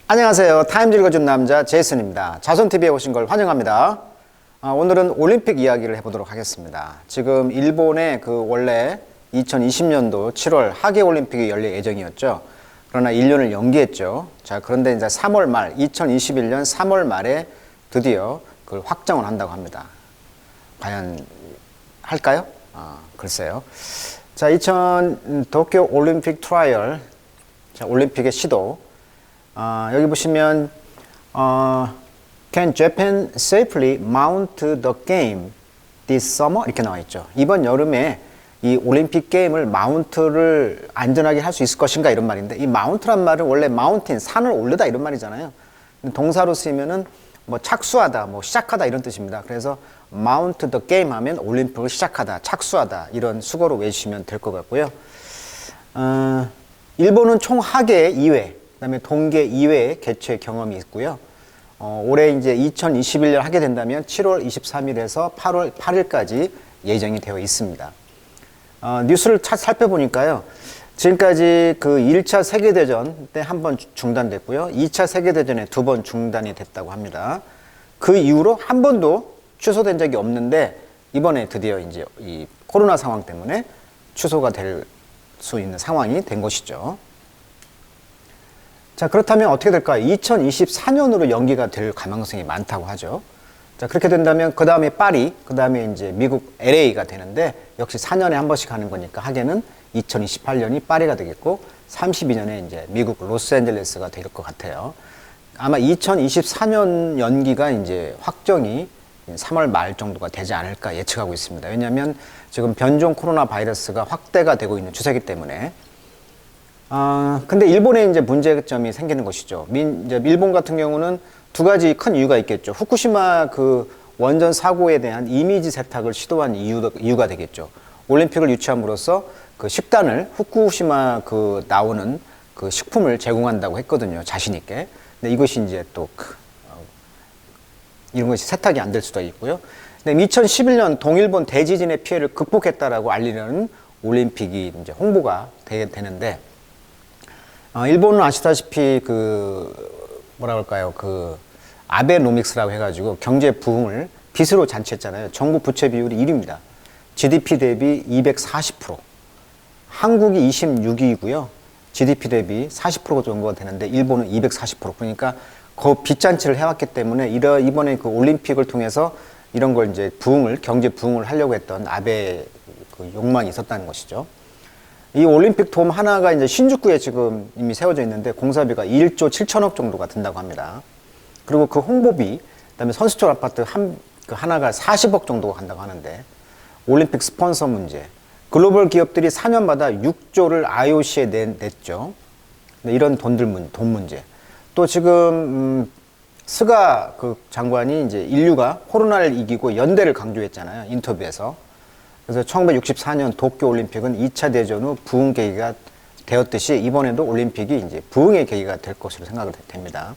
안녕하세요. 타임즈 읽어준 남자 제이슨입니다. 자손TV에 오신 걸 환영합니다. 오늘은 올림픽 이야기를 해보도록 하겠습니다. 지금 일본의 원래 2020년도 7월 하계올림픽이 열릴 예정이었죠. 그러나 1년을 연기했죠. 자, 그런데 이제 3월 말, 2021년 3월 말에 드디어 그걸 확정을 한다고 합니다. 과연 할까요? 글쎄요. 자, 도쿄 올림픽 트라이얼, 자, 올림픽의 시도. 여기 보시면 Can Japan safely mount the game this summer? 이렇게 나와 있죠. 이번 여름에 이 올림픽 게임을 마운트를 안전하게 할 수 있을 것인가 이런 말인데, 이 마운트란 말은 원래 마운틴, 산을 오르다 이런 말이잖아요. 동사로 쓰이면은 뭐 착수하다, 뭐 시작하다 이런 뜻입니다. 그래서 mount the game 하면 올림픽을 시작하다, 착수하다 이런 수거로 외우시면 될 것 같고요. 일본은 총 하계 2회, 그다음에 동계 2회의 개최 경험이 있고요. 올해 이제 2021년 하게 된다면 7월 23일에서 8월 8일까지 예정이 되어 있습니다. 뉴스를 살펴보니까요. 지금까지 그 1차 세계대전 때 한 번 중단됐고요. 2차 세계대전에 2번 중단이 됐다고 합니다. 그 이후로 한 번도 취소된 적이 없는데, 이번에 드디어 이제 이 코로나 상황 때문에 취소가 될 수 있는 상황이 된 것이죠. 자, 그렇다면 어떻게 될까요? 2024년으로 연기가 될 가능성이 많다고 하죠. 자, 그렇게 된다면 그 다음에 파리, 그 다음에 이제 미국 LA가 되는데, 역시 4년에 한 번씩 하는 거니까 하게는 2028년이 파리가 되겠고 32년에 이제 미국 로스앤젤레스가 될 것 같아요. 아마 2024년 연기가 이제 확정이 3월 말 정도가 되지 않을까 예측하고 있습니다. 왜냐하면 지금 변종 코로나 바이러스가 확대가 되고 있는 추세이기 때문에. 근데 일본에 이제 문제점이 생기는 것이죠. 이제 일본 같은 경우는 두 가지 큰 이유가 있겠죠. 후쿠시마 그 원전 사고에 대한 이미지 세탁을 시도한 이유가 되겠죠. 올림픽을 유치함으로써 그 식단을 후쿠시마 그 나오는 그 식품을 제공한다고 했거든요. 자신 있게. 근데 이것이 이제 또 이런 것이 세탁이 안 될 수도 있고요. 근데 2011년 동일본 대지진의 피해를 극복했다라고 알리는 올림픽이 이제 홍보가 되는데, 일본은 아시다시피 뭐라 그럴까요? 아베노믹스라고 해가지고 경제 부흥을 빚으로 잔치했잖아요. 정부 부채 비율이 1위입니다. GDP 대비 240%. 한국이 26위이고요. GDP 대비 40% 정도가 되는데 일본은 240%. 그러니까 그 빚잔치를 해왔기 때문에 이번에 그 올림픽을 통해서 이런 걸 이제 경제 부흥을 하려고 했던 아베 그 욕망이 있었다는 것이죠. 이 올림픽 돔 하나가 이제 신주쿠에 지금 이미 세워져 있는데 공사비가 1조 7천억 정도가 든다고 합니다. 그리고 그 홍보비, 그다음에 선수촌 아파트 하나가 40억 정도가 간다고 하는데, 올림픽 스폰서 문제, 글로벌 기업들이 4년마다 6조를 IOC에 냈죠. 이런 돈 문제. 또 지금 스가 그 장관이 이제 인류가 코로나를 이기고 연대를 강조했잖아요. 인터뷰에서. 그래서 1964년 도쿄 올림픽은 2차 대전 후 부흥 계기가 되었듯이 이번에도 올림픽이 이제 부흥의 계기가 될 것으로 생각이 됩니다.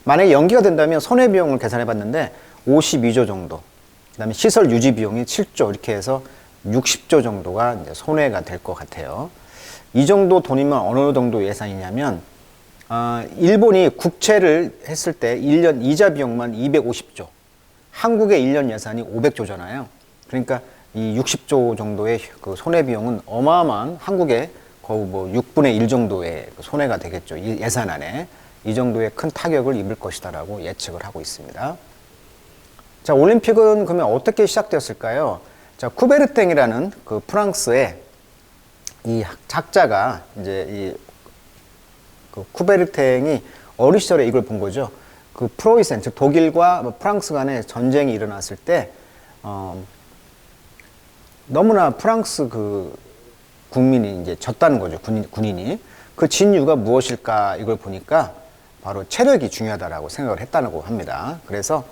만약에 연기가 된다면 손해비용을 계산해 봤는데 52조 정도, 그 다음에 시설 유지 비용이 7조, 이렇게 해서 60조 정도가 이제 손해가 될 것 같아요. 이 정도 돈이면 어느 정도 예상이냐면, 일본이 국채를 했을 때 1년 이자 비용만 250조, 한국의 1년 예산이 500조잖아요. 그러니까 이 60조 정도의 그 손해비용은 어마어마한, 한국의 거의 뭐 6분의 1 정도의 손해가 되겠죠. 이 예산안에. 이 정도의 큰 타격을 입을 것이다라고 예측을 하고 있습니다. 자, 올림픽은 그러면 어떻게 시작되었을까요? 자, 쿠베르탱이라는 그 프랑스의 이 작자가 이제 그 쿠베르탱이 어린 시절에 이걸 본 거죠. 그 프로이센, 즉 독일과 프랑스 간에 전쟁이 일어났을 때, 너무나 프랑스 그 국민이 이제 졌다는 거죠. 군인이. 그 진 이유가 무엇일까? 이걸 보니까 바로 체력이 중요하다라고 생각을 했다고 합니다. 그래서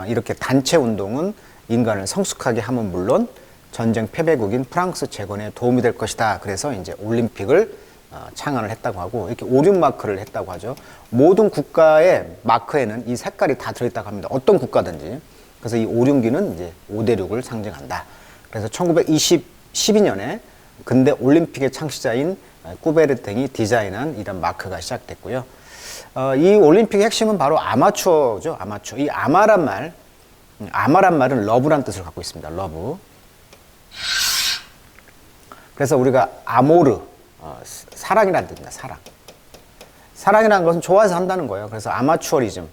이렇게 단체 운동은 인간을 성숙하게 하면 물론 전쟁 패배국인 프랑스 재건에 도움이 될 것이다. 그래서 이제 올림픽을 창안을 했다고 하고, 이렇게 오륜 마크를 했다고 하죠. 모든 국가의 마크에는 이 색깔이 다 들어있다고 합니다. 어떤 국가든지. 그래서 이 오륜기는 이제 5대6을 상징한다. 그래서 1912년에 근대 올림픽의 창시자인 쿠베르탱이 디자인한 이런 마크가 시작됐고요. 이 올림픽의 핵심은 바로 아마추어죠. 아마추어. 이 아마란 말은 러브란 뜻을 갖고 있습니다. 러브. 그래서 우리가 아모르, 사랑이라는 뜻입니다. 사랑. 사랑이라는 것은 좋아서 한다는 거예요. 그래서 아마추어리즘,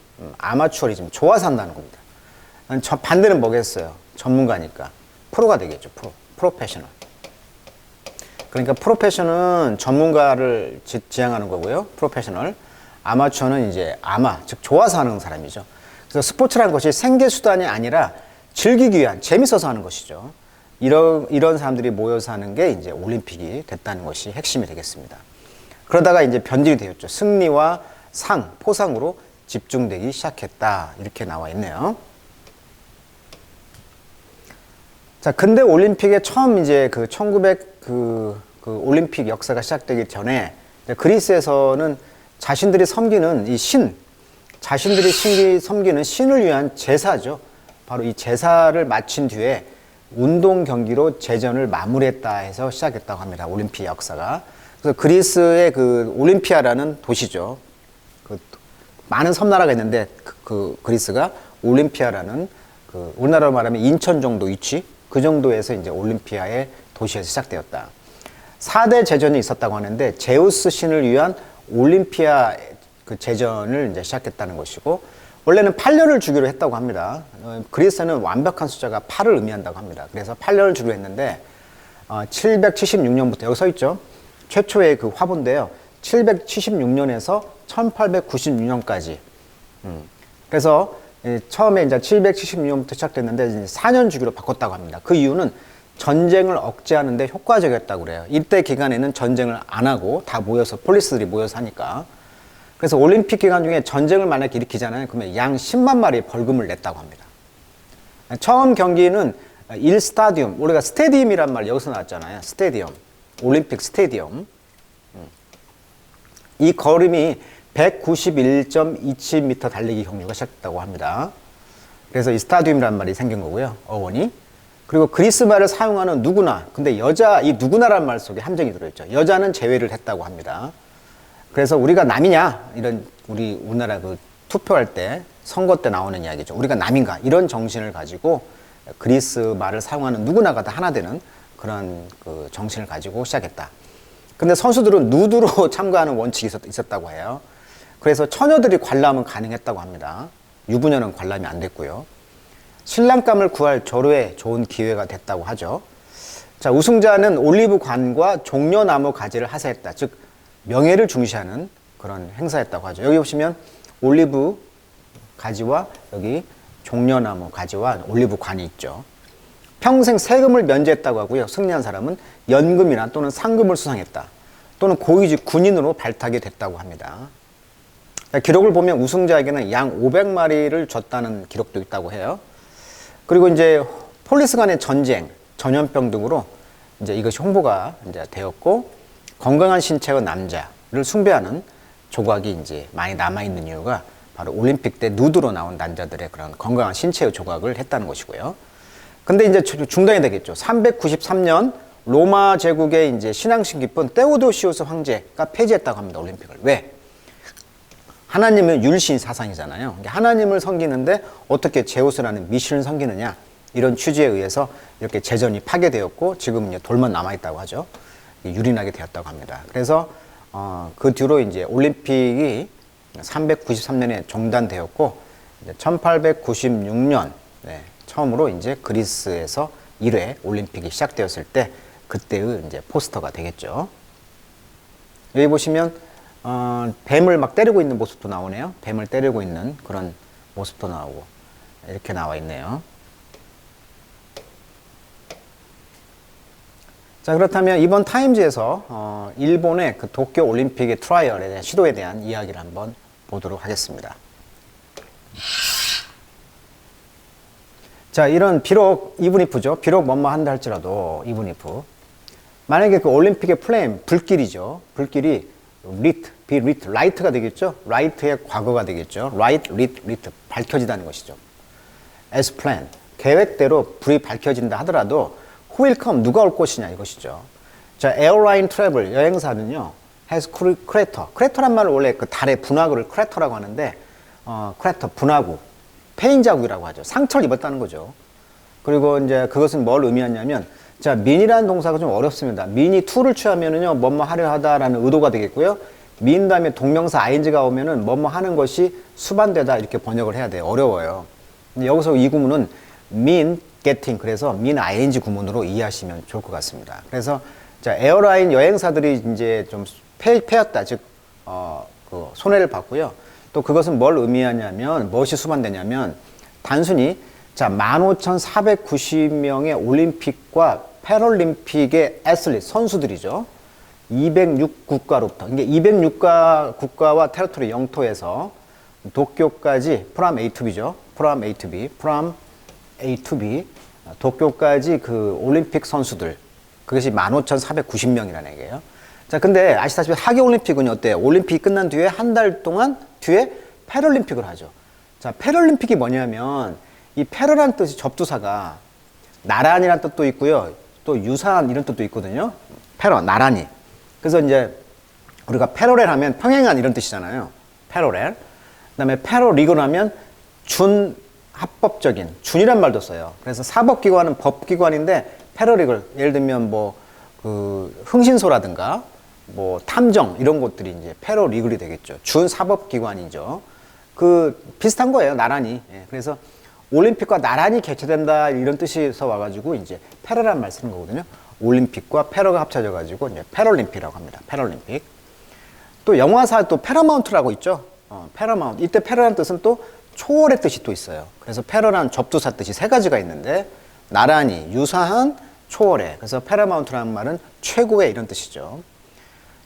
좋아서 한다는 겁니다. 반대는 뭐겠어요? 전문가니까. 프로가 되겠죠. 프로페셔널. 그러니까 프로페셔널은 전문가를 지향하는 거고요. 프로페셔널. 아마추어는 이제 즉 좋아서 하는 사람이죠. 그래서 스포츠라는 것이 생계수단이 아니라 즐기기 위한, 재밌어서 하는 것이죠. 이런 사람들이 모여서 하는 게 이제 올림픽이 됐다는 것이 핵심이 되겠습니다. 그러다가 이제 변질이 되었죠. 승리와 포상으로 집중되기 시작했다. 이렇게 나와 있네요. 자, 근대 올림픽에 처음 이제 그 1900 올림픽 역사가 시작되기 전에 그리스에서는 자신들이 섬기는 섬기는 신을 위한 제사죠. 바로 이 제사를 마친 뒤에 운동 경기로 제전을 마무리했다 해서 시작했다고 합니다. 올림픽 역사가. 그래서 그리스의 그 올림피아라는 도시죠. 많은 섬나라가 있는데 그리스가 올림피아라는 우리나라로 말하면 인천 정도 위치, 그 정도에서 이제 올림피아의 도시에서 시작되었다. 4대 제전이 있었다고 하는데 제우스 신을 위한 올림피아 제전을 이제 시작했다는 것이고, 원래는 8년을 주기로 했다고 합니다. 그리스는 완벽한 숫자가 8을 의미한다고 합니다. 그래서 8년을 주기로 했는데 776년부터 여기 서 있죠. 최초의 그 화보인데요. 776년에서 1896년까지. 그래서 처음에 이제 776년부터 시작됐는데 이제 4년 주기로 바꿨다고 합니다. 그 이유는 전쟁을 억제하는데 효과적이었다고 그래요. 이때 기간에는 전쟁을 안 하고 다 모여서, 폴리스들이 모여서 하니까. 그래서 올림픽 기간 중에 전쟁을 만약에 일으키잖아요. 그러면 양 10만 마리 벌금을 냈다고 합니다. 처음 경기는 1스타디움, 우리가 스테디움이란 말 여기서 나왔잖아요. 스테디움, 올림픽 스테디움. 이 걸음이 191.27m 달리기 경주가 시작됐다고 합니다. 그래서 이 스타디움이란 말이 생긴 거고요. 어원이. 그리고 그리스 말을 사용하는 누구나, 근데 이 누구나란 말 속에 함정이 들어있죠. 여자는 제외를 했다고 합니다. 그래서 우리가 남이냐, 우리나라 투표할 때, 선거 때 나오는 이야기죠. 우리가 남인가, 이런 정신을 가지고 그리스 말을 사용하는 누구나가 다 하나 되는 그런 정신을 가지고 시작했다. 근데 선수들은 누드로 참가하는 원칙이 있었다고 해요. 그래서 처녀들이 관람은 가능했다고 합니다. 유부녀는 관람이 안 됐고요. 신랑감을 구할 절호의 좋은 기회가 됐다고 하죠. 자, 우승자는 올리브관과 종려나무 가지를 하사했다. 즉, 명예를 중시하는 그런 행사였다고 하죠. 여기 보시면 올리브 가지와 여기 종려나무 가지와 올리브관이 있죠. 평생 세금을 면제했다고 하고요. 승리한 사람은 연금이나 또는 상금을 수상했다. 또는 고위직 군인으로 발탁이 됐다고 합니다. 기록을 보면 우승자에게는 양 500마리를 줬다는 기록도 있다고 해요. 그리고 이제 폴리스 간의 전쟁, 전염병 등으로 이제 이것이 홍보가 이제 되었고, 건강한 신체의 남자를 숭배하는 조각이 이제 많이 남아있는 이유가 바로 올림픽 때 누드로 나온 남자들의 그런 건강한 신체의 조각을 했다는 것이고요. 근데 이제 중단이 되겠죠. 393년 로마 제국의 이제 신앙심 깊은 테오도시우스 황제가 폐지했다고 합니다. 올림픽을. 왜? 하나님은 율신 사상이잖아요. 하나님을 섬기는데 어떻게 제우스라는 미신을 섬기느냐, 이런 취지에 의해서 이렇게 제전이 파괴되었고, 지금 이제 돌만 남아있다고 하죠. 유린하게 되었다고 합니다. 그래서 그 뒤로 이제 올림픽이 393년에 중단되었고, 1896년 처음으로 이제 그리스에서 1회 올림픽이 시작되었을 때 그때의 이제 포스터가 되겠죠. 여기 보시면 뱀을 막 때리고 있는 모습도 나오네요. 뱀을 때리고 있는 그런 모습도 나오고 이렇게 나와 있네요. 자, 그렇다면 이번 타임즈에서 일본의 그 도쿄 올림픽의 트라이얼에 대한 시도에 대한 이야기를 한번 보도록 하겠습니다. 자, 비록 even if죠. 비록 뭐뭐 한다 할지라도 even if. 만약에 그 올림픽의 플레임, 불길이죠. 불길이 be lit, light가 되겠죠. light의 과거가 되겠죠. light, lit, 밝혀지다는 것이죠. as planned, 계획대로 불이 밝혀진다 하더라도 who will come, 누가 올 것이냐 이것이죠. 자, 에어라인 트래블, 여행사는요, has crater. crater란 말을 원래 그 달의 분화구를 crater라고 하는데, crater, 분화구, 패인 자국이라고 하죠. 상처를 입었다는 거죠. 그리고 이제 그것은 뭘 의미하냐면, 자, mean이라는 동사가 좀 어렵습니다. mean이 to를 취하면은요, 뭐뭐 하려 하다라는 의도가 되겠고요. mean 다음에 동명사 ing가 오면은 뭐뭐 하는 것이 수반되다 이렇게 번역을 해야 돼요. 어려워요. 근데 여기서 이 구문은 mean getting, 그래서 mean ing 구문으로 이해하시면 좋을 것 같습니다. 그래서 자, 에어라인 여행사들이 이제 좀 패였다, 즉, 그 손해를 봤고요. 또 그것은 뭘 의미하냐면, 무엇이 수반되냐면, 단순히 자, 15,490명의 올림픽과 패럴림픽의 애슬릿, 선수들이죠. 206국가로부터, 그러니까 206국가와 테리토리 영토에서 도쿄까지, from A to B죠. from A to B, from A to B, 도쿄까지 그 올림픽 선수들, 그것이 15,490명이라는 얘기예요. 자, 근데 아시다시피 하계올림픽은 어때요? 올림픽이 끝난 뒤에 한 달 동안 뒤에 패럴림픽을 하죠. 자, 패럴림픽이 뭐냐면, 이 패럴이라는 뜻이 접두사가 나란이라는 뜻도 있고요. 또 유사한 이런 뜻도 있거든요. 패럴, 나란히. 그래서 이제 우리가 패러렐 하면 평행한 이런 뜻이잖아요. 패러렐. 그다음에 패러리건 하면 준합법적인, 준이란 말도 써요. 그래서 사법기관은 법기관인데 패러리걸, 예를 들면 뭐 그 흥신소라든가 뭐 탐정 이런 것들이 이제 패러리걸이 되겠죠. 준사법기관이죠. 그 비슷한 거예요. 나란히. 예, 그래서 올림픽과 나란히 개최된다 이런 뜻에서 와가지고 이제 패러라는 말 쓰는 거거든요. 올림픽과 패러가 합쳐져가지고 이제 패럴림픽이라고 합니다. 패럴림픽. 또 영화사 또 패러마운트라고 있죠. 패러마운트. 이때 패러라는 뜻은 또 초월의 뜻이 또 있어요. 그래서 패러라는 접두사 뜻이 세 가지가 있는데 나란히, 유사한, 초월의. 그래서 패러마운트라는 말은 최고의 이런 뜻이죠.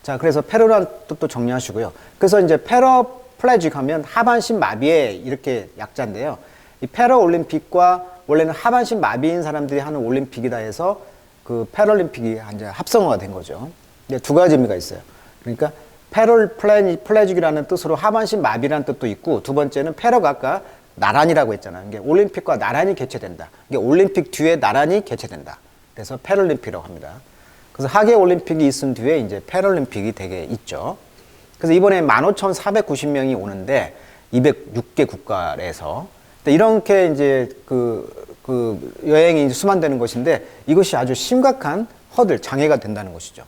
자, 그래서 패러라는 뜻도 정리하시고요. 그래서 이제 패러플래직 하면 하반신 마비의 이렇게 약자인데요. 이 패러올림픽과 원래는 하반신 마비인 사람들이 하는 올림픽이다 해서 그 패럴림픽이 이제 합성어가 된 거죠. 근데 두 가지 의미가 있어요. 그러니까 패럴플래직이라는 뜻으로 하반신 마비라는 뜻도 있고, 두 번째는 패러가 아까 나란히라고 했잖아요. 이게 올림픽과 나란히 개최된다. 이게 올림픽 뒤에 나란히 개최된다. 그래서 패럴림픽이라고 합니다. 그래서 하계 올림픽이 있은 뒤에 이제 패럴림픽이 되게 있죠. 그래서 이번에 15,490명이 오는데 206개 국가에서 이렇게 이제 그 여행이 수반되는 것인데 이것이 아주 심각한 허들, 장애가 된다는 것이죠.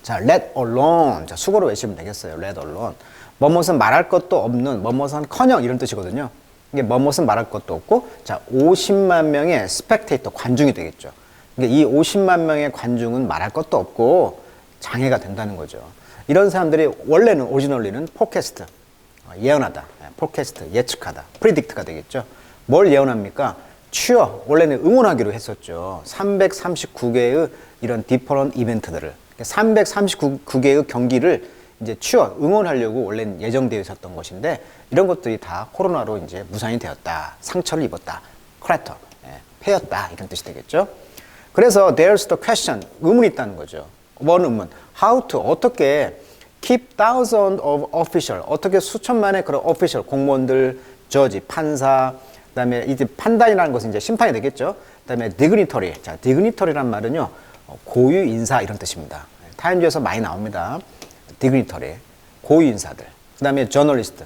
자, let alone. 자, 수고로 외치면 되겠어요. let alone. 뭐뭇은 말할 것도 없는, 뭐뭇은 커녕 이런 뜻이거든요. 이게 뭐뭇은 말할 것도 없고, 자, 50만 명의 스펙테이터, 관중이 되겠죠. 그러니까 이 50만 명의 관중은 말할 것도 없고 장애가 된다는 거죠. 이런 사람들이 원래는 오리지널리는 포캐스트, 예언하다, 포캐스트, 예측하다, 프리딕트가 되겠죠. 뭘 예언합니까? 취어, 원래는 응원하기로 했었죠. 339개의 이런 디퍼런 이벤트들을, 339개의 경기를 이제 취어, 응원하려고 원래는 예정되어 있었던 것인데 이런 것들이 다 코로나로 이제 무산이 되었다, 상처를 입었다, 크래터, 패였다 이런 뜻이 되겠죠. 그래서 there's the question, 의문이 있다는 거죠. 뭔 의문? How to, 어떻게 keep thousands of official, 어떻게 수천만의 그런 official, 공무원들, 저지, 판사, 그다음에 이제 판단이라는 것은 이제 심판이 되겠죠. 그다음에 dignitary, 자, dignitary란 말은요 고유 인사 이런 뜻입니다. 타임즈에서 많이 나옵니다. dignitary, 고유 인사들. 그다음에 journalist,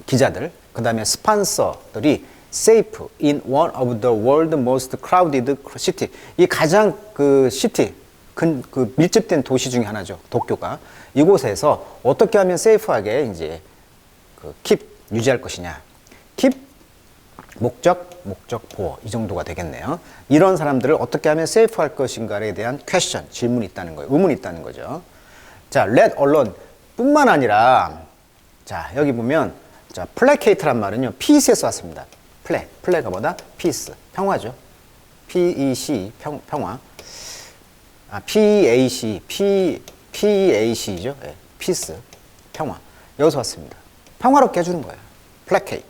기자들. 그다음에 스폰서들이 safe in one of the world's most crowded city. 이 가장 그 시티, 그 밀집된 도시 중에 하나죠. 도쿄가. 이곳에서 어떻게 하면 세이프하게 이제 그 keep 유지할 것이냐. keep 목적 보호 이 정도가 되겠네요. 이런 사람들을 어떻게 하면 세이프할 것인가에 대한 퀘스천, 질문이 있다는 거예요. 의문이 있다는 거죠. 자, let alone 뿐만 아니라 자, 여기 보면 자, placate란 말은요. peace에서 왔습니다. 플레가 뭐다? peace, 평화죠. PEC, 평화. PAC죠. 네, peace, 평화. 여기서 왔습니다. 평화롭게 해주는 거예요. placate.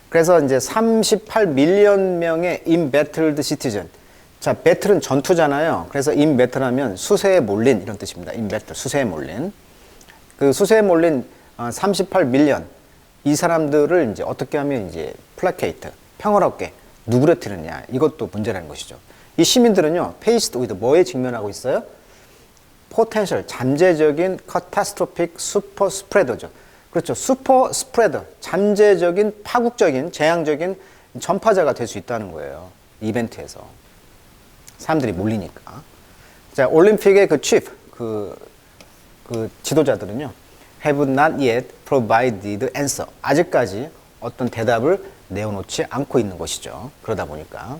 그래서 이제 38밀리언 명의 embattled citizen. 자, 배틀은 전투잖아요. 그래서 embattle 하면 수세에 몰린 이런 뜻입니다. embattle, 수세에 몰린. 그 수세에 몰린 38밀리언. 이 사람들을 이제 어떻게 하면 이제 placate, 평화롭게 누그러뜨리느냐. 이것도 문제라는 것이죠. 이 시민들은요, faced with 뭐에 직면하고 있어요? 포텐셜, 잠재적인 카타스트로픽 슈퍼 스프레더죠. 그렇죠. 슈퍼 스프레더, 잠재적인 파국적인 재앙적인 전파자가 될 수 있다는 거예요. 이벤트에서. 사람들이 몰리니까. 자, 올림픽의 그 chief, 그 지도자들은요, have not yet provided answer. 아직까지 어떤 대답을 내어놓지 않고 있는 것이죠. 그러다 보니까.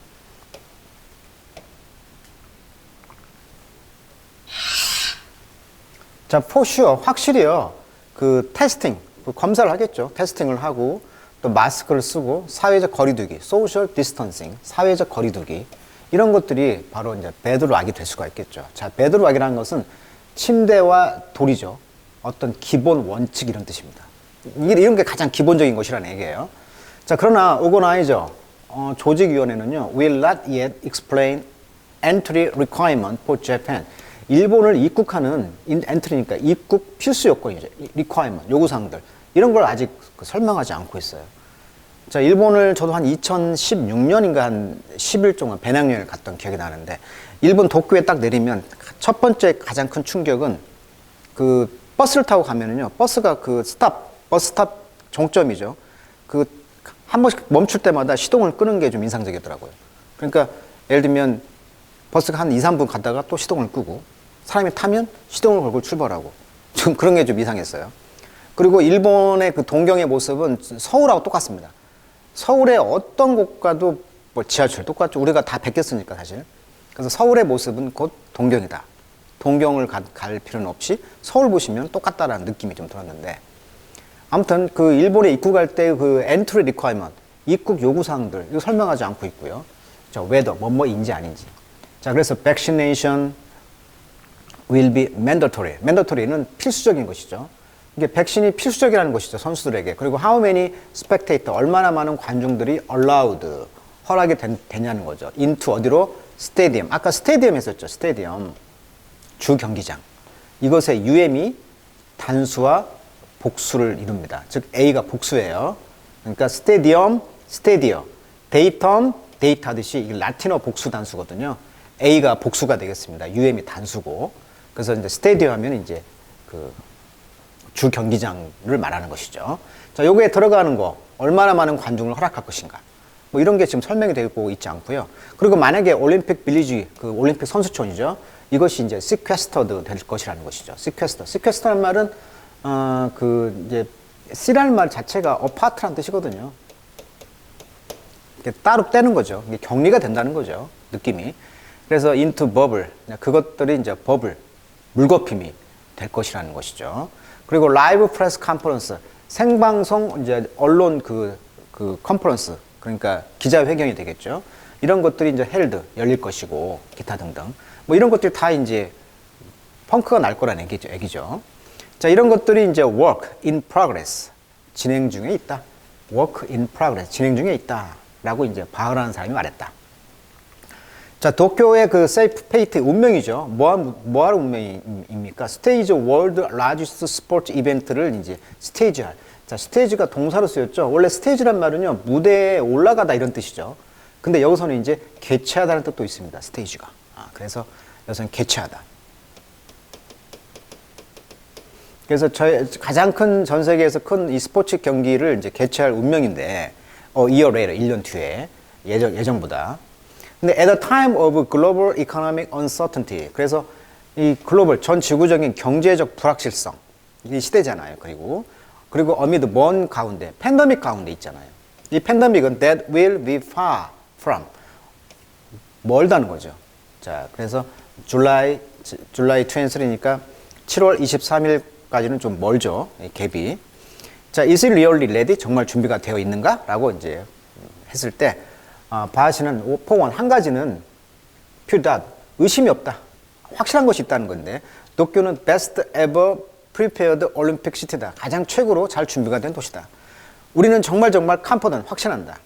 자, for sure, 확실히요. 그 테스팅, 검사를 하겠죠. 테스팅을 하고 또 마스크를 쓰고 사회적 거리두기, social distancing, 사회적 거리두기 이런 것들이 바로 이제 베드록이 될 수가 있겠죠. 자, 베드록이라는 것은 침대와 돌이죠. 어떤 기본 원칙 이런 뜻입니다. 이런 게 가장 기본적인 것이라는 얘기예요. 자, 그러나 오거나이저 조직위원회는요, will not yet explain entry requirement for Japan. 일본을 입국하는 엔트리니까 입국 필수 요건이죠. requirement, 요구사항들. 이런 걸 아직 설명하지 않고 있어요. 자, 일본을 저도 한 2016년인가 한 10일 동안 배낭여행을 갔던 기억이 나는데, 일본 도쿄에 딱 내리면 첫 번째 가장 큰 충격은 그 버스를 타고 가면은요, 버스가 버스 스탑 종점이죠. 한 번씩 멈출 때마다 시동을 끄는 게 좀 인상적이더라고요. 그러니까 예를 들면 버스가 한 2, 3분 갔다가 또 시동을 끄고 사람이 타면 시동을 걸고 출발하고 좀 그런 게 좀 이상했어요. 그리고 일본의 그 동경의 모습은 서울하고 똑같습니다. 서울의 어떤 곳 가도 뭐 지하철 똑같죠. 우리가 다 베꼈으니까 사실. 그래서 서울의 모습은 곧 동경이다. 동경을 갈 필요는 없이 서울 보시면 똑같다라는 느낌이 좀 들었는데, 아무튼 그 일본에 입국할 때 그 엔트리 리ኳ이먼트, 입국 요구사항들 이거 설명하지 않고 있고요. 자, whether 뭐뭐인지 아닌지. 자, 그래서 vaccination will be mandatory. mandatory는 필수적인 것이죠. 이게 백신이 필수적이라는 것이죠, 선수들에게. 그리고 how many spectator, 얼마나 많은 관중들이 allowed, 허락이 되냐는 거죠. into 어디로? 스테디엄. 아까 스테디엄 했었죠, 스테디엄. 주 경기장. 이것의 UM이 단수와 복수를 이룹니다. 즉 A가 복수예요. 그러니까 스테디엄, 스테디어. 데이텀, 데이터 하듯이 이게 라틴어 복수 단수거든요. A가 복수가 되겠습니다. UM이 단수고. 그래서 이제 스테디어 하면 이제 주 경기장을 말하는 것이죠. 자, 요거에 들어가는 거, 얼마나 많은 관중을 허락할 것인가. 뭐 이런 게 지금 설명이 되고 있지 않고요. 그리고 만약에 올림픽 빌리지, 그 올림픽 선수촌이죠. 이것이 이제 sequestered 될 것이라는 것이죠. sequester. sequester란 말은, 이제, C라는 말 자체가 apart라는 뜻이거든요. 따로 떼는 거죠. 이게 격리가 된다는 거죠. 느낌이. 그래서 into bubble. 그것들이 이제 버블, 물거품이 될 것이라는 것이죠. 그리고 라이브 프레스 컨퍼런스, 생방송 이제 언론 컨퍼런스, 그러니까 기자회견이 되겠죠. 이런 것들이 이제 헬드, 열릴 것이고, 기타 등등. 뭐 이런 것들이 다 이제 펑크가 날 거라는 얘기죠. 자, 이런 것들이 이제 work in progress, 진행 중에 있다. work in progress, 진행 중에 있다. 라고 이제 바흐라는 사람이 말했다. 자, 도쿄의 그 세이프 페이트 운명이죠. 뭐할 운명입니까? 스테이지 월드 라지스트 스포츠 이벤트를 이제 스테이지할. 자, 스테이지가 동사로 쓰였죠. 원래 스테이지란 말은요, 무대에 올라가다 이런 뜻이죠. 근데 여기서는 이제 개최하다는 뜻도 있습니다. 스테이지가. 그래서 여기서는 개최하다. 그래서 가장 큰 전 세계에서 큰 이 스포츠 경기를 이제 개최할 운명인데, year later, 1년 뒤에 예정보다. 근데 at a time of global economic uncertainty. 그래서 이 글로벌 전 지구적인 경제적 불확실성 이 시대잖아요. 그리고 amid 먼 가운데 팬데믹 가운데 있잖아요. 이 팬데믹은 that will be far from 멀다는 거죠. 자, 그래서 July 23니까 7월 23일까지는 좀 멀죠. 이 갭이. 자, is it really ready? 정말 준비가 되어 있는가? 라고 이제 했을 때, 바하시는 포원 한 가지는 퓨닷, 의심이 없다. 확실한 것이 있다는 건데, 도쿄는 best ever prepared Olympic city다. 가장 최고로 잘 준비가 된 도시다. 우리는 정말 confident, 확신한다.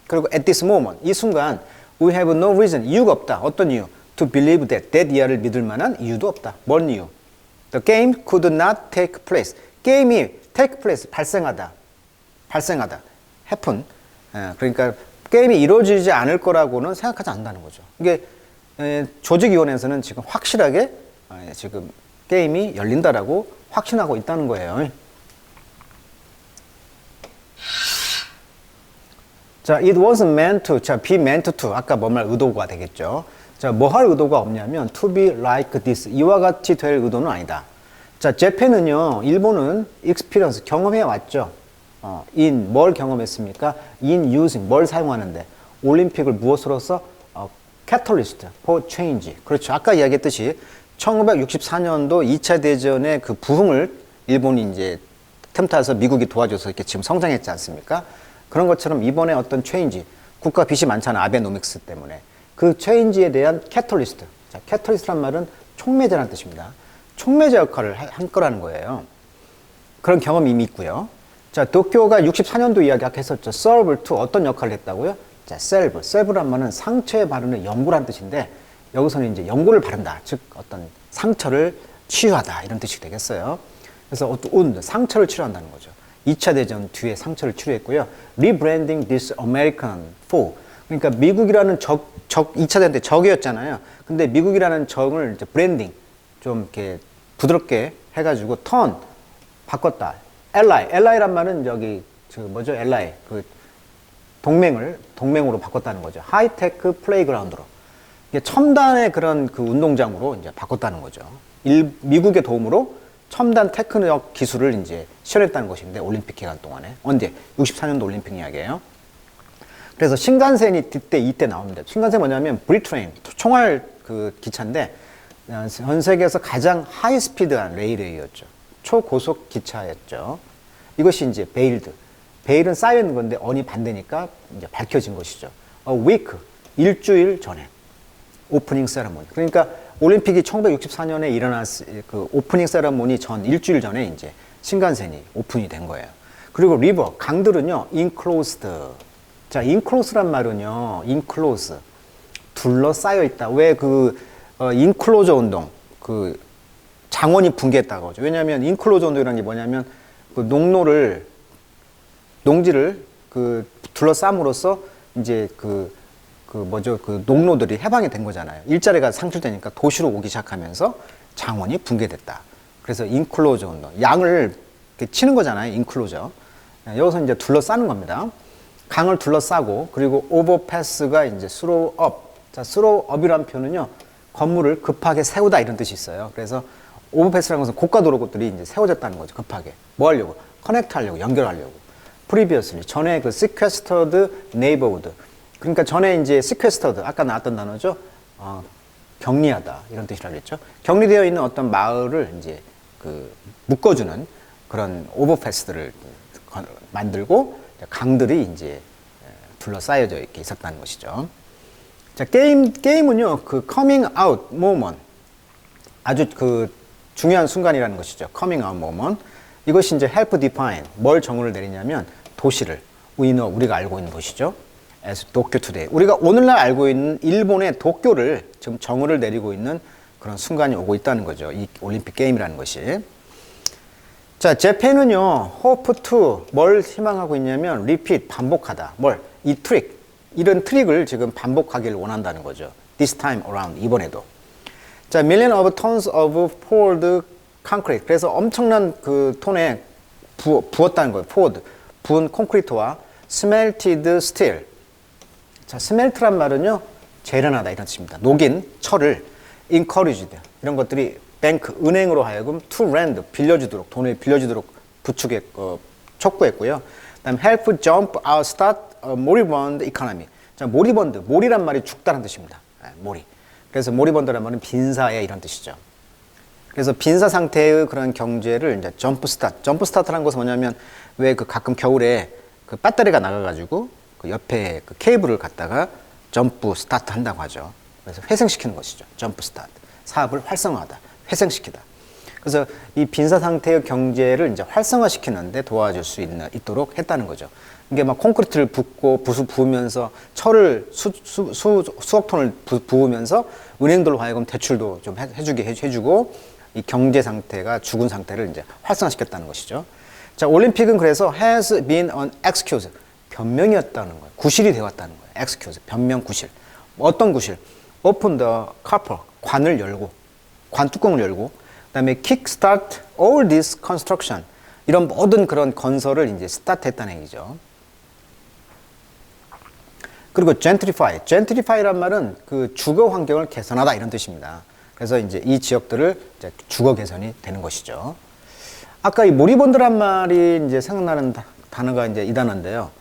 그리고 at this moment, 이 순간, we have no reason, 이유가 없다. 어떤 이유? To believe that year를 믿을 만한 이유도 없다. 뭔 이유? The game could not take place. 게임이 take place, 발생하다. happen. 그러니까 게임이 이루어지지 않을 거라고는 생각하지 않는다는 거죠. 이게 조직위원회에서는 지금 확실하게 지금 게임이 열린다라고 확신하고 있다는 거예요. 자, it wasn't meant to. 자, be meant to. 아까 뭐 말 의도가 되겠죠. 자, 뭐 할 의도가 없냐면 to be like this. 이와 같이 될 의도는 아니다. 자, 재팬은요, 일본은 experience, 경험해 왔죠. in, 뭘 경험했습니까? in using, 뭘 사용하는데. 올림픽을 무엇으로서? catalyst for change. 그렇죠. 아까 이야기했듯이 1964년도 2차 대전의 그 부흥을 일본이 이제 틈타서 미국이 도와줘서 이렇게 지금 성장했지 않습니까? 그런 것처럼 이번에 어떤 체인지, 국가 빚이 많잖아, 아베노믹스 때문에. 그 체인지에 대한 캐털리스트. 자, 캐털리스트란 말은 촉매제라는 뜻입니다. 촉매제 역할을 한 거라는 거예요. 그런 경험이 이미 있고요. 자, 도쿄가 64년도 이야기 아까 했었죠. serve to 어떤 역할을 했다고요? 자, salve. salve란 말은 상처에 바르는 연고라는 뜻인데, 여기서는 이제 연고를 바른다. 즉, 어떤 상처를 치유하다. 이런 뜻이 되겠어요. 그래서 어떤 상처를 치료한다는 거죠. 2차 대전 뒤에 상처를 치료했고요. Rebranding this American foe. 그러니까 미국이라는 2차 대전 때 적이었잖아요. 근데 미국이라는 적을 이제 브랜딩, 좀 이렇게 부드럽게 해가지고 turn, 바꿨다. ally란 말은 여기, 뭐죠? ally. 그 동맹으로 바꿨다는 거죠. 하이테크 플레이그라운드로. 이게 첨단의 그런 그 운동장으로 이제 바꿨다는 거죠. 미국의 도움으로 첨단 테크닉 기술을 이제 실현했다는 것인데, 올림픽 기간 동안에. 언제? 64년도 올림픽 이야기예요. 그래서 신간센이 이때 나옵니다. 신간센 뭐냐면 브리트레인, 총알 그 기차인데, 전 세계에서 가장 하이스피드한 레일웨이였죠. 초고속 기차였죠. 이것이 이제 베일드. 베일은 쌓여 있는 건데 언이 반대니까 이제 밝혀진 것이죠. week, 일주일 전에 오프닝 세레모니. 그러니까 올림픽이 1964년에 일어났을 그 오프닝 세레모니 전 일주일 전에 이제 신간센이 오픈이 된 거예요. 그리고 리버, 강들은요, enclosed. 자, enclose란 말은요, enclose, 둘러싸여 있다. 왜 enclosure 운동, 그 장원이 붕괴했다고 하죠. 왜냐하면 enclosure 운동이라는 게 뭐냐면 그 농지를 둘러싸므로써 이제 그 농로들이 해방이 된 거잖아요. 일자리가 상실되니까 도시로 오기 시작하면서 장원이 붕괴됐다. 그래서 인클로저 운동. 양을 치는 거잖아요. 인클로저. 여기서 이제 둘러싸는 겁니다. 강을 둘러싸고, 그리고 오버패스가 이제 스로우 업. 자, 스로우 업이라는 표현은요, 건물을 급하게 세우다 이런 뜻이 있어요. 그래서 오버패스라는 것은 고가 도로들이 이제 세워졌다는 거죠. 급하게. 뭐 하려고? 커넥트 하려고, 연결하려고. previously, 전에 그 sequestered neighborhood. 그러니까 전에 이제 sequestered, 아까 나왔던 단어죠. 격리하다. 이런 뜻이라고 했죠. 격리되어 있는 어떤 마을을 이제 묶어주는 그런 오버패스들을 만들고, 강들이 이제 둘러싸여져 이렇게 있었다는 것이죠. 자, 게임은요, coming out moment. 아주 중요한 순간이라는 것이죠. coming out moment. 이것이 이제 help define. 뭘 정의를 내리냐면, 도시를, 우리가 알고 있는 도시죠. as 도쿄 투데이. 우리가 오늘날 알고 있는 일본의 도쿄를 지금 정의를 내리고 있는 그런 순간이 오고 있다는 거죠. 이 올림픽 게임이라는 것이. 자, 재팬은요, hope to, 뭘 희망하고 있냐면, repeat, 반복하다. 이 트릭, 이런 트릭을 지금 반복하기를 원한다는 거죠. this time around, 이번에도. 자, million of tons of poured concrete. 그래서 엄청난 톤에 부었다는 거예요. poured, 부은 콘크리트와 smelted steel. 자, smelt란 말은요, 재련하다 이런 뜻입니다. 녹인 철을 encouraged, 이런 것들이 뱅크, 은행으로 하여금 to lend, 빌려주도록, 돈을 빌려주도록 촉구했고요. 그다음 help jump out start a moribund economy. 자, 모리번드, 모리란 말이 죽다는 뜻입니다. 모리. 그래서 모리번드란 말은 빈사에 이런 뜻이죠. 그래서 빈사 상태의 그런 경제를 이제 점프 스타트라는 것은 뭐냐면, 왜 가끔 겨울에 배터리가 나가가지고 옆에 케이블을 갖다가 점프 스타트 한다고 하죠. 그래서 회생시키는 것이죠. 점프 스타트. 사업을 활성화하다. 회생시키다. 그래서 이 빈사 상태의 경제를 이제 활성화시키는데 도와줄 수 있도록 했다는 거죠. 이게 막 콘크리트를 붓고 부으면서 철을 수억 톤을 부으면서 은행들로 하여금 대출도 좀 해주고 이 경제 상태가 죽은 상태를 이제 활성화시켰다는 것이죠. 자, 올림픽은 그래서 has been an excuse, 변명이었다는 거예요. 구실이 되었다는 거예요. excuse, 변명 구실. 어떤 구실? open the copper, 관을 열고, 관 뚜껑을 열고, 그다음에 kickstart all this construction. 이런 모든 그런 건설을 이제 스타트했다는 얘기죠. 그리고 gentrify란 말은 그 주거 환경을 개선하다 이런 뜻입니다. 그래서 이제 이 지역들을 이제 주거 개선이 되는 것이죠. 아까 이 모리본드란 말이 이제 생각나는 단어가 이제 이 단어인데요.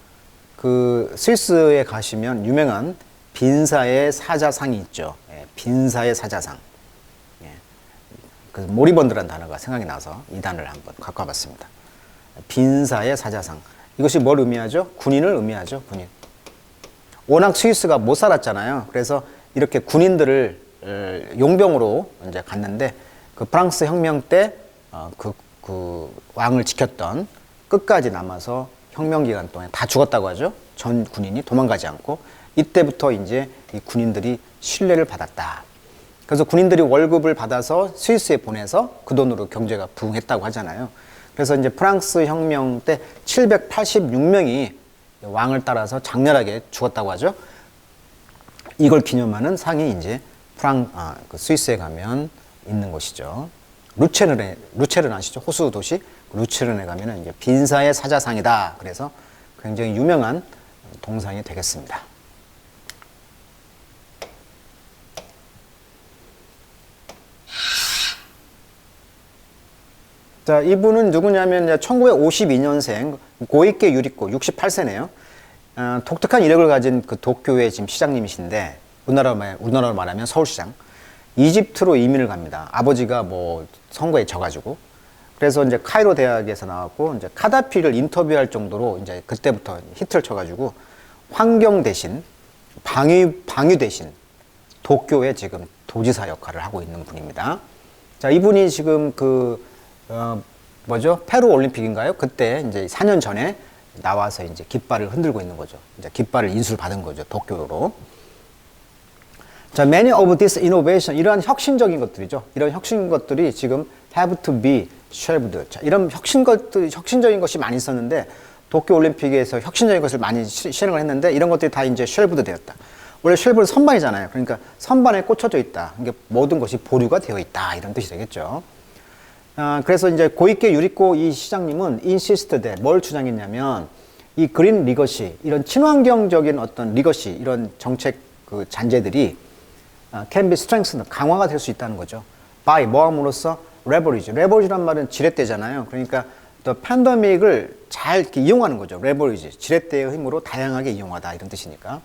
그 스위스에 가시면 유명한 빈사의 사자상이 있죠. 예, 빈사의 사자상. 예, 그 모리본드란 단어가 생각이 나서 이 단어를 한번 갖고 와봤습니다. 빈사의 사자상. 이것이 뭘 의미하죠? 군인을 의미하죠. 군인. 워낙 스위스가 못 살았잖아요. 그래서 이렇게 군인들을 용병으로 이제 갔는데 그 프랑스 혁명 때 그 왕을 지켰던 끝까지 남아서 혁명 기간 동안 다 죽었다고 하죠. 전 군인이 도망가지 않고 이때부터 이제 이 군인들이 신뢰를 받았다. 그래서 군인들이 월급을 받아서 스위스에 보내서 그 돈으로 경제가 부흥했다고 하잖아요. 그래서 이제 프랑스 혁명 때 786명이 왕을 따라서 장렬하게 죽었다고 하죠. 이걸 기념하는 상이 이제 그 스위스에 가면 있는 곳이죠. 루체른 아시죠? 호수 도시 루체른에 가면은 이제 빈사의 사자상이다. 그래서 굉장히 유명한 동상이 되겠습니다. 자, 이분은 누구냐면 1952년생 고이케 유리코 68세네요. 독특한 이력을 가진 그 도쿄의 지금 시장님이신데 우리나라로 말하면 서울시장. 이집트로 이민을 갑니다. 아버지가 뭐 선거에 져가지고. 그래서 이제 카이로 대학에서 나왔고 이제 카다피를 인터뷰할 정도로 이제 그때부터 히트를 쳐가지고 환경 대신 방위 대신 도쿄의 지금 도지사 역할을 하고 있는 분입니다. 자, 이분이 지금 페루 올림픽인가요? 그때 이제 4년 전에 나와서 이제 깃발을 흔들고 있는 거죠. 이제 깃발을 인수받은 거죠. 도쿄로. 자, many of this innovation, 이러한 혁신적인 것들이죠. 이런 혁신 것들이 지금 have to be shelved. 자, 이런 혁신적인 것이 많이 있었는데 도쿄 올림픽에서 혁신적인 것을 많이 실행을 했는데 이런 것들이 다 이제 shelved 되었다. 원래 shelv는 선반이잖아요. 그러니까 선반에 꽂혀져 있다. 그러니까 모든 것이 보류가 되어 있다. 이런 뜻이 되겠죠. 그래서 이제 고이케 유리코 이 시장님은 insist that 뭘 주장했냐면 이 그린 리거시, 이런 친환경적인 어떤 리거시, 이런 정책 그 잔재들이 can be strengthened, 강화가 될 수 있다는 거죠. by 뭐 함으로써 레버리지란 말은 지렛대잖아요. 그러니까 또 팬데믹을 잘 이렇게 이용하는 거죠. 레버리지, 지렛대의 힘으로 다양하게 이용하다 이런 뜻이니까.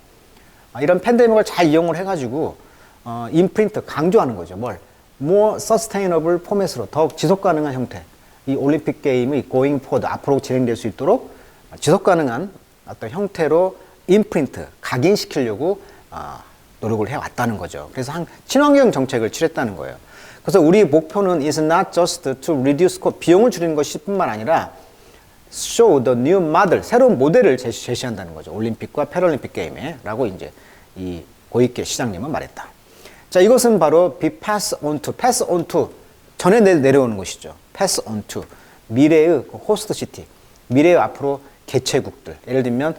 이런 팬데믹을 잘 이용을 해가지고 임프린트 강조하는 거죠. 뭘? more sustainable 포맷으로 더욱 지속 가능한 형태. 이 올림픽 게임이 going forward 앞으로 진행될 수 있도록 지속 가능한 어떤 형태로 임프린트 각인시키려고 노력을 해왔다는 거죠. 그래서 친환경 정책을 취했다는 거예요. 그래서 우리 목표는 is not just to reduce cost, 비용을 줄이는 것이 뿐만 아니라 show the new model, 새로운 모델을 제시한다는 거죠. 올림픽과 패럴림픽 게임에 라고 이제 이 고이케 시장님은 말했다. 자, 이것은 바로 be pass on to 전에 내려오는 것이죠. pass on to 미래의 호스트 시티, 미래의 앞으로 개최국들, 예를 들면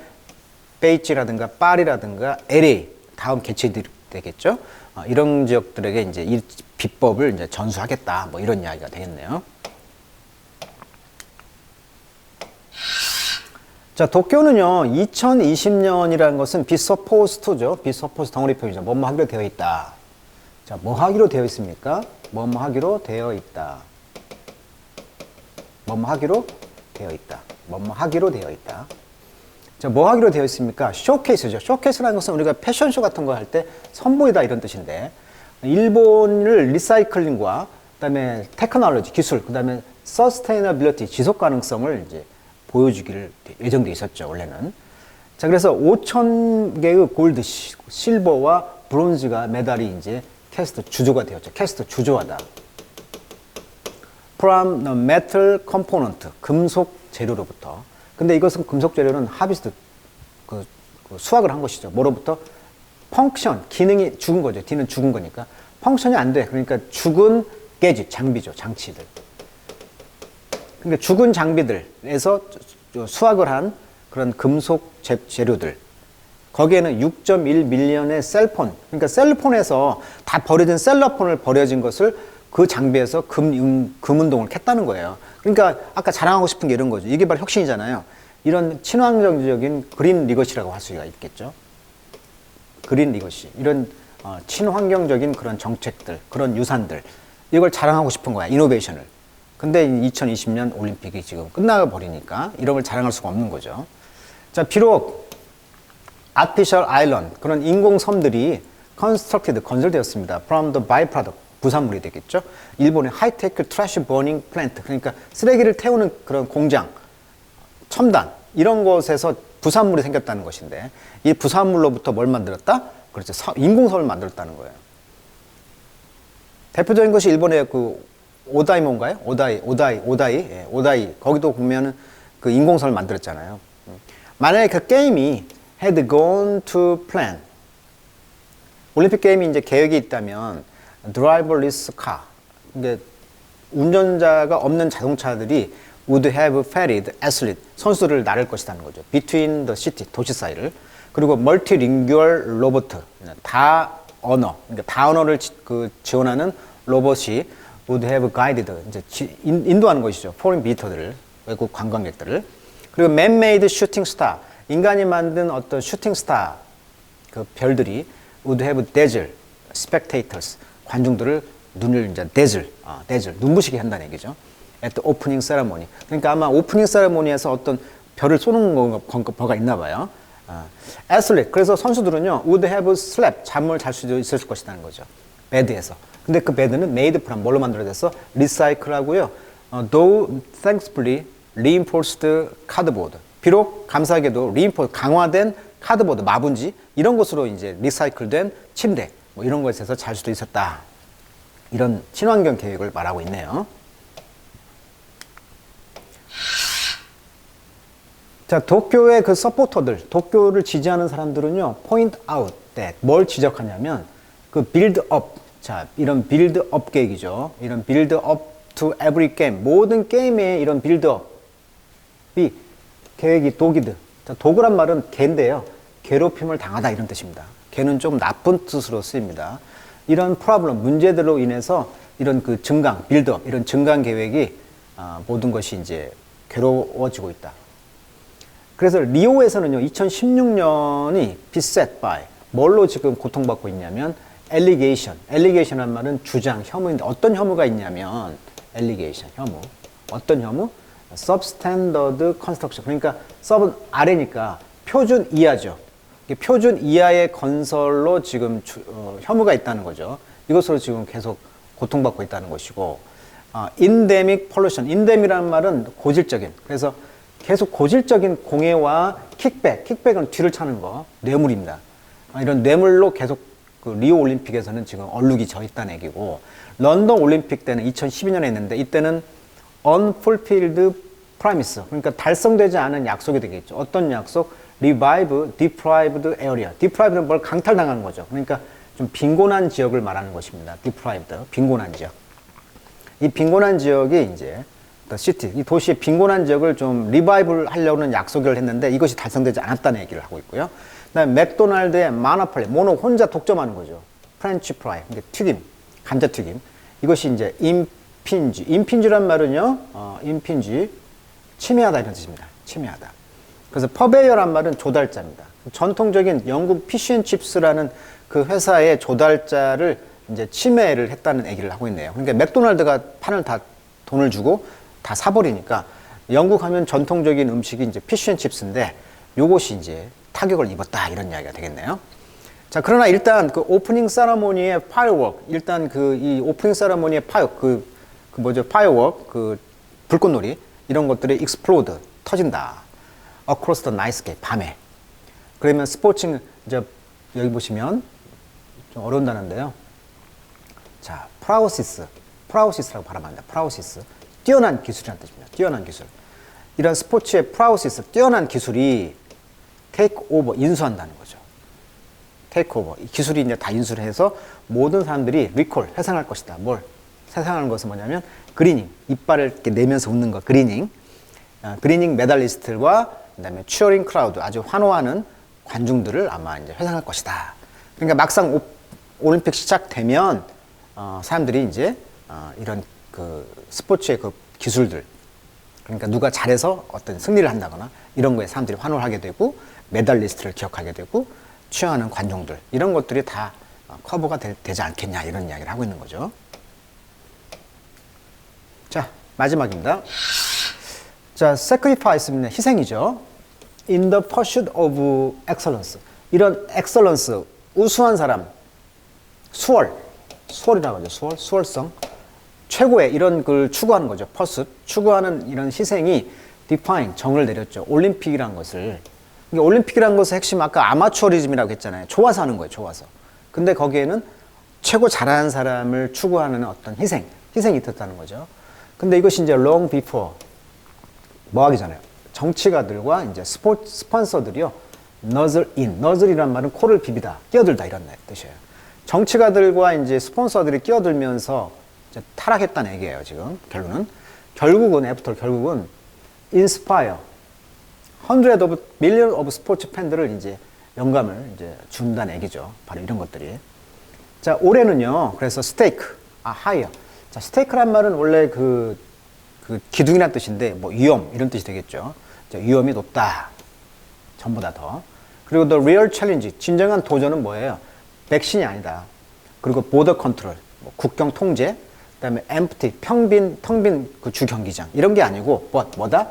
베이지라든가 파리라든가 LA 다음 개최들이 되겠죠. 이런 지역들에게 이제 이 비법을 이제 전수하겠다. 뭐 이런 이야기가 되겠네요. 자, 도쿄는요, 2020년이라는 것은 be supposed to죠. be supposed 덩어리표이죠. 뭐뭐 하기로 되어 있다. 자, 뭐 하기로 되어 있습니까? 뭐뭐 하기로 되어 있다. 뭐뭐 하기로 되어 있다. 뭐뭐 하기로 되어 있다. 자, 뭐 하기로 되어 있습니까? 쇼케이스죠. 쇼케이스라는 것은 우리가 패션쇼 같은 거 할 때 선보이다 이런 뜻인데, 일본을 리사이클링과 그다음에 테크놀로지 기술, 그다음에 서스테이너빌리티 지속 가능성을 이제 보여주기를 예정돼 있었죠, 원래는. 자, 그래서 5,000개의 골드, 실버와 브론즈가 메달이 이제 캐스트 주조가 되었죠. 캐스트 주조하다. From the metal component, 금속 재료로부터. 근데 이것은 금속 재료는 하비스트, 수확을 한 것이죠. 뭐로부터? 펑션, 기능이 죽은 거죠. D는 죽은 거니까. 펑션이 안 돼. 그러니까 죽은 깨지, 장비죠. 장치들. 그러니까 죽은 장비들에서 수확을 한 그런 금속 재료들. 거기에는 6.1 밀리언의 셀폰, 그러니까 셀폰에서 다 버려진 셀러폰을 버려진 것을 그 장비에서 금운동을 캤다는 거예요. 그러니까 아까 자랑하고 싶은 게 이런 거죠. 이게 바로 혁신이잖아요. 이런 친환경적인 그린 리거시라고 할 수가 있겠죠. 그린 리거시. 이런 친환경적인 그런 정책들, 그런 유산들, 이걸 자랑하고 싶은 거야. 이노베이션을. 근데 2020년 올림픽이 지금 끝나버리니까 이런 걸 자랑할 수가 없는 거죠. 자, 비록 artificial island, 그런 인공섬들이 constructed, 건설되었습니다. from the byproduct, 부산물이 되겠죠. 일본의 하이테크 트래시 버닝 플랜트, 그러니까 쓰레기를 태우는 그런 공장, 첨단, 이런 곳에서 부산물이 생겼다는 것인데, 이 부산물로부터 뭘 만들었다? 그렇죠. 인공섬을 만들었다는 거예요. 대표적인 것이 일본의 그 오다이몬가요? 오다이. 거기도 보면은 그 인공섬을 만들었잖아요. 만약에 그 게임이 had gone to plan, 올림픽 게임이 이제 계획이 있다면 driverless car, 이게 운전자가 없는 자동차들이 would have ferried athlete, 선수를 나를 것이라는 거죠. between the city, 도시 사이를. 그리고 multilingual robot, 다언어, 그러니까 다언어를 지원하는 로봇이 would have guided, 이제 인도하는 것이죠. foreign visitor들을, 외국 관광객들을. 그리고 man-made shooting star, 인간이 만든 어떤 슈팅 스타, 그 별들이 would have dazzled spectators, 관중들을 눈을 이제 dazzle, 눈부시게 한다는 얘기죠. at the opening ceremony. 그러니까 아마 오프닝 세레모니에서 어떤 별을 쏘는 거가 있나 봐요. athlete, 그래서 선수들은요 would have slept, 잠을 잘 수도 있을 것이라는 거죠. bed에서. 근데 그 bed는 made from, 뭘로 만들어져서 recycle하고요. though thankfully reinforced cardboard, 비록 감사하게도 reinforced, 강화된 카드보드, 마분지, 이런 것으로 이제 리사이클된 침대, 뭐 이런 것에서 잘 수도 있었다. 이런 친환경 계획을 말하고 있네요. 자, 도쿄의 그 서포터들, 도쿄를 지지하는 사람들은요, point out that, 뭘 지적하냐면, 그 build up, 자, 이런 build up 계획이죠. 이런 build up to every game, 모든 게임에 이런 build up이 계획이 독이드. 자, 독이란 말은 개인데요. 괴롭힘을 당하다 이런 뜻입니다. 개는 좀 나쁜 뜻으로 쓰입니다. 이런 프로블럼, 문제들로 인해서 이런 그 증강, 빌드업, 이런 증강 계획이 모든 것이 이제 괴로워지고 있다. 그래서 리오에서는요, 2016년이 beset by, 뭘로 지금 고통받고 있냐면 allegation. allegation이란 말은 주장, 혐의인데 어떤 혐의가 있냐면 allegation, 혐의. 어떤 혐의? substandard construction. 그러니까 sub은 아래니까 표준 이하죠. 표준 이하의 건설로 지금 혐의가 있다는 거죠. 이것으로 지금 계속 고통받고 있다는 것이고, endemic pollution. endemic이라는 말은 고질적인. 그래서 계속 고질적인 공해와 킥백은 뒤를 차는 거, 뇌물입니다. 이런 뇌물로 계속 그 리오 올림픽에서는 지금 얼룩이 져 있다는 얘기고, 런던 올림픽 때는 2012년에 했는데 이때는 unfulfilled promise, 그러니까 달성되지 않은 약속이 되겠죠. 어떤 약속? revive deprived area. deprived는 뭘 강탈당하는 거죠. 그러니까 좀 빈곤한 지역을 말하는 것입니다. deprived, 빈곤한 지역. 이 빈곤한 지역이 이제 the city, 이 도시의 빈곤한 지역을 좀 리바이브를 하려는 약속을 했는데 이것이 달성되지 않았다는 얘기를 하고 있고요. 그다음에 맥도날드의 모노폴리, 모노 혼자 독점하는 거죠. 프렌치 프라이, 튀김, 감자튀김. 이것이 이제 임핀지란 말은요, 임핀지, 침해하다 이런 뜻입니다. 침해하다. 그래서 퍼베이어란 말은 조달자입니다. 전통적인 영국 피쉬앤칩스라는 그 회사의 조달자를 이제 침해를 했다는 얘기를 하고 있네요. 그러니까 맥도날드가 판을 다 돈을 주고 다 사버리니까 영국 하면 전통적인 음식이 이제 피쉬앤칩스인데 요것이 이제 타격을 입었다 이런 이야기가 되겠네요. 자, 그러나 일단 그 오프닝 세러모니의 파이어워크, 일단 그 이 오프닝 세러모니의 파이어워크, 그 불꽃놀이 이런 것들이 익스플로드, 터진다. Across the night sky, 밤에. 그러면 스포츠, 이제 여기 보시면 좀 어려운 단어인데요. 자, 프라우시스라고 발음합니다. 프라우시스. 뛰어난 기술이라는 뜻입니다. 뛰어난 기술. 이런 스포츠의 프라우시스, 뛰어난 기술이 take over, 인수한다는 거죠. take over. 이 기술이 이제 다 인수를 해서 모든 사람들이 recall, 회상할 것이다. 뭘? 회상하는 것은 뭐냐면 그리닝, 이빨을 이렇게 내면서 웃는 거, 그리닝. 그리닝 메달리스트와 그다음에 치어링 크라우드, 아주 환호하는 관중들을 아마 이제 회상할 것이다. 그러니까 막상 올림픽 시작되면 사람들이 이제 이런 그 스포츠의 그 기술들, 그러니까 누가 잘해서 어떤 승리를 한다거나 이런 거에 사람들이 환호를 하게 되고 메달리스트를 기억하게 되고 취하는 관중들, 이런 것들이 다 커버가 되지 않겠냐, 이런 이야기를 하고 있는 거죠. 자, 마지막입니다. 자, sacrifice는 희생이죠. In the pursuit of excellence. 이런 excellence, 우수한 사람, 수월이라고 하죠. 수월성. 최고의 이런 걸 추구하는 거죠. pursuit. 추구하는 이런 희생이 define, 정을 내렸죠. 올림픽이라는 것을. 그러니까 올림픽이라는 것의 핵심, 아까 아마추어리즘이라고 했잖아요. 좋아서 하는 거예요. 좋아서. 근데 거기에는 최고 잘하는 사람을 추구하는 어떤 희생이 있었다는 거죠. 근데 이것이 이제 long before, 뭐 하기 전에요. 정치가들과 이제 스폰서들이요. nuzzle이란 말은 코를 비비다, 끼어들다, 이런 뜻이에요. 정치가들과 이제 스폰서들이 끼어들면서 이제 타락했다는 얘기예요, 지금. 결국은 inspire hundred of million of 스포츠 팬들을 이제 영감을 이제 준다는 얘기죠. 바로 이런 것들이. 자, 올해는요, 그래서 higher. 자, 스테이크란 말은 원래 그 기둥이란 뜻인데, 뭐, 위험, 이런 뜻이 되겠죠. 자, 위험이 높다. 전보다 더. 그리고 the real challenge, 진정한 도전은 뭐예요? 백신이 아니다. 그리고 border control, 뭐 국경 통제, 그 다음에 empty, 텅 빈 그 주 경기장. 이런 게 아니고, 뭐다?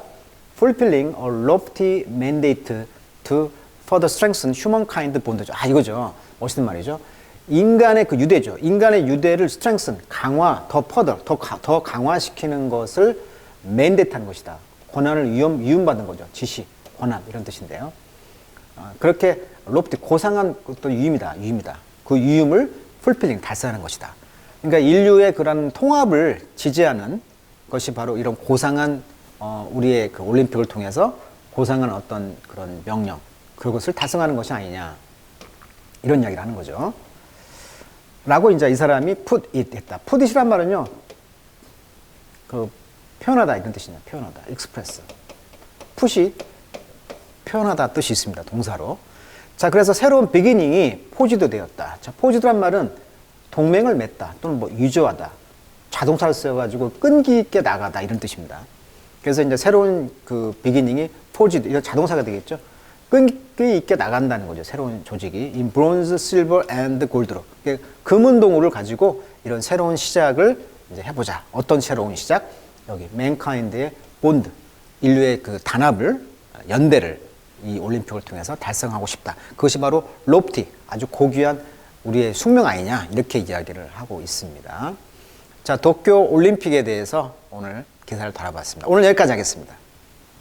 fulfilling a lofty mandate to further strengthen humankind bond. 이거죠. 멋있는 말이죠. 인간의 그 유대죠. 인간의 유대를 strengthen, 강화, 더 강화시키는 것을 mandate 하는 것이다. 권한을 위임받은 거죠. 지시, 권한, 이런 뜻인데요. 그렇게 lofty, 고상한 또 유임이다. 그 유임을 fulfilling, 달성하는 것이다. 그러니까 인류의 그런 통합을 지지하는 것이 바로 이런 고상한 우리의 그 올림픽을 통해서 고상한 어떤 그런 명령, 그것을 달성하는 것이 아니냐, 이런 이야기를 하는 거죠. 라고 이제 이 사람이 put it 했다. put it이란 말은요, 그 표현하다, 이런 뜻이냐. 표현하다, express. put이 표현하다 뜻이 있습니다. 동사로. 자, 그래서 새로운 beginning이 포지드 되었다. 자, 포지드란 말은 동맹을 맺다, 또는 뭐 유저하다, 자동사를 써가지고 끈기 있게 나가다, 이런 뜻입니다. 그래서 이제 새로운 그 beginning이 포지드, 이거 자동사가 되겠죠. 끈기 있게 나간다는 거죠. 새로운 조직이. in bronze, silver and gold로. 금은 동우를 가지고 이런 새로운 시작을 이제 해보자. 어떤 새로운 시작? 여기 mankind의 bond, 인류의 그 단합을, 연대를 이 올림픽을 통해서 달성하고 싶다. 그것이 바로 lofty, 아주 고귀한 우리의 숙명 아니냐, 이렇게 이야기를 하고 있습니다. 자, 도쿄 올림픽에 대해서 오늘 기사를 달아봤습니다. 오늘 여기까지 하겠습니다.